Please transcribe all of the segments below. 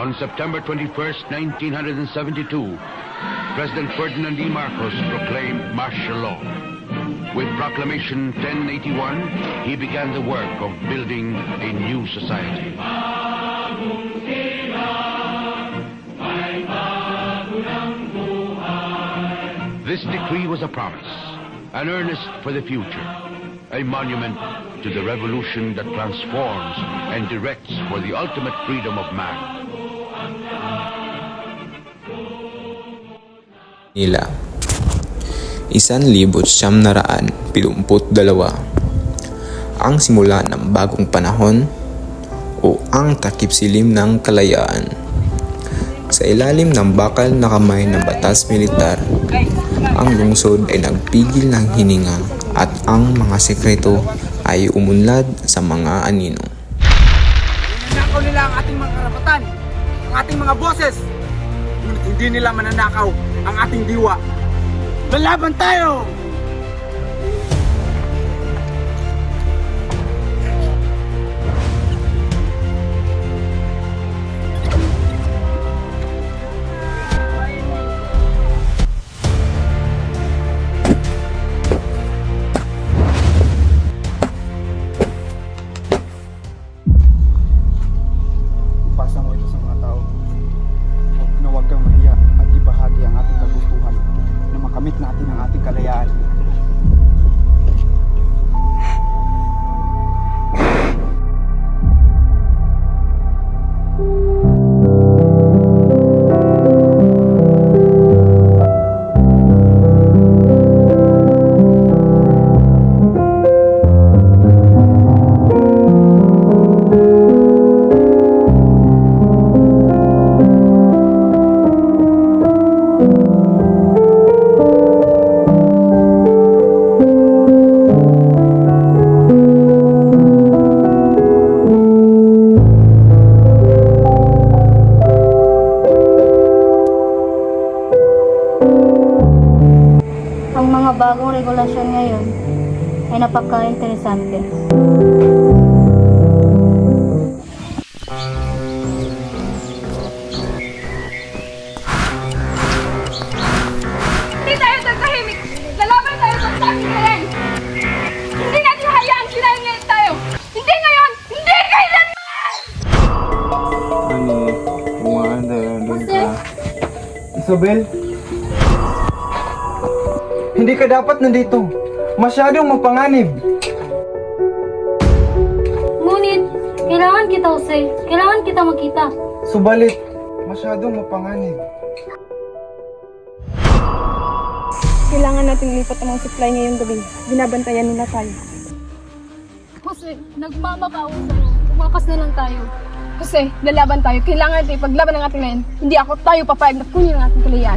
On September 21st, 1972, President Ferdinand E. Marcos proclaimed martial law. With Proclamation 1081, he began the work of building a new society. This decree was a promise, an earnest for the future, a monument to the revolution that transforms and directs for the ultimate freedom of man. Nila 1972 ang simula ng bagong panahon o ang takip silim ng kalayaan. Sa ilalim ng bakal na kamay ng batas militar, ang lungsod ay nagpigil ng hininga at ang mga sekreto ay umunlad sa mga anino. Nanakaw nila ang ating mga karapatan, ang ating mga boses, ngunit hindi nila mananakaw ang ating diwa. Lalaban tayo! Ipasa mo ito sa mga tao. Huwag kang mahiya at ibahagi ang ating kagustuhan na makamit natin ang ating kalayaan. Ang mga bagong regulasyon ngayon ay napaka-interesante. Hindi tayo tatahimik! Lalaban tayo sa ating kalayan! Hindi natin hayaan sirain ngayon tayo! Hindi ngayon! Hindi kailanman! Ani, kumanda yan din Jose? ka. Isabel? Hindi ka dapat nandito. Masyadong mapanganib. Ngunit, kailangan kita, Jose. Kailangan kita makita. Subalit, masyadong mapanganib. Kailangan natin lipat ang mga supply ngayong gabi. Binabantayan nila tayo. Jose, nagmamakaawa sa'yo. Umakas na lang tayo. Kasi lalaban tayo. Kailangan natin ipaglaban ang ating layan. Hindi ako tayo papayag na kunin ang ating kalayaan.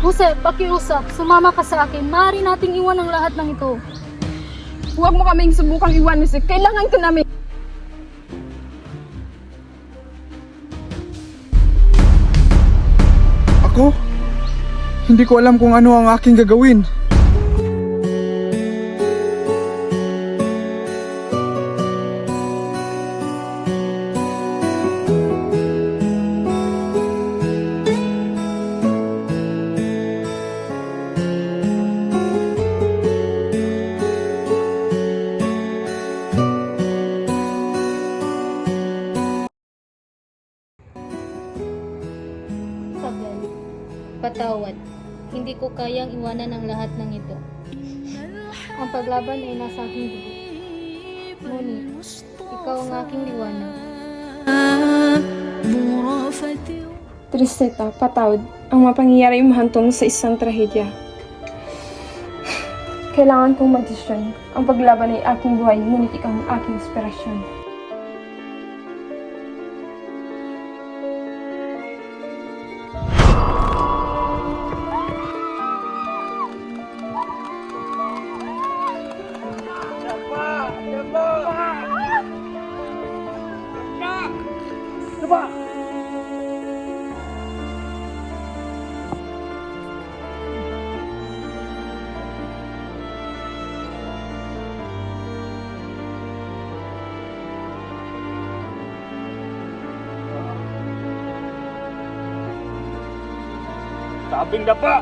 Jose, pakiusap. Sumama ka sa akin. Maaari nating iwan ang lahat ng ito. Huwag mo kaming subukang iwan, Jose. Kailangan ka namin. Ako? Hindi ko alam kung ano ang aking gagawin. Isabel, patawad. Hindi ko kayang iwanan ang lahat ng ito. Ang paglaban ay nasa aking dugo. Ngunit, ikaw ang aking liwanag. Tristeta, patawad. Ang mga pangyayari ay mahantong sa isang trahedya. Kailangan kong magdesisyon. Ang paglaban ay aking buhay, ngunit ikaw ang aking inspirasyon. Sabing dapa!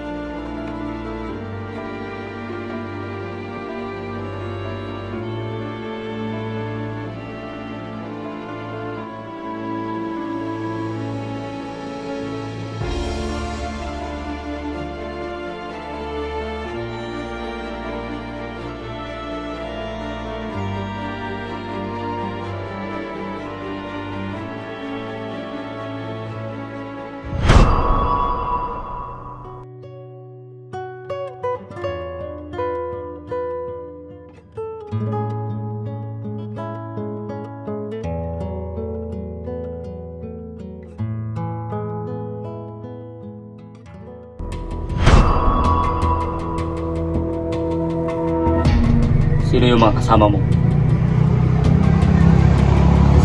Sino yung mga kasama mo?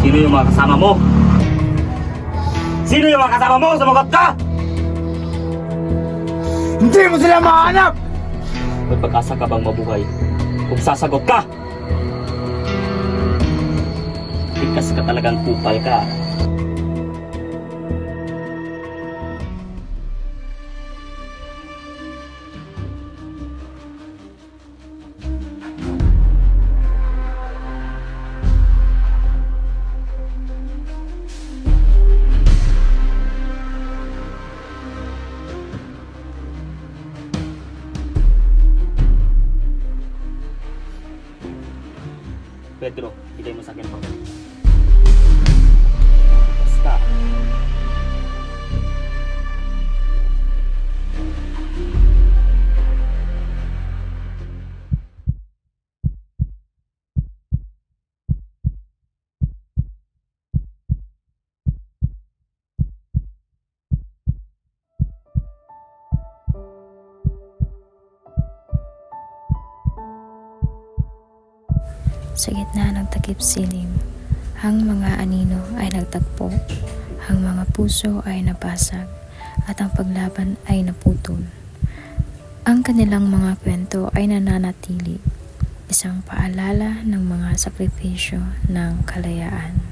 Sino yung mga kasama mo? Sino yung mga kasama mo? Sumagot ka! Hindi mo sila mahanap! May pag-asa ka bang mabuhay? Kung sasagot ka! Tikas ka talagang kupal ka. Pedro, bigay mo sa akin to. Basta. Sa gitna ng takip silim, ang mga anino ay nagtagpo, ang mga puso ay napasag, at ang paglaban ay naputol. Ang kanilang mga kwento ay nananatili, isang paalala ng mga sakripisyo ng kalayaan.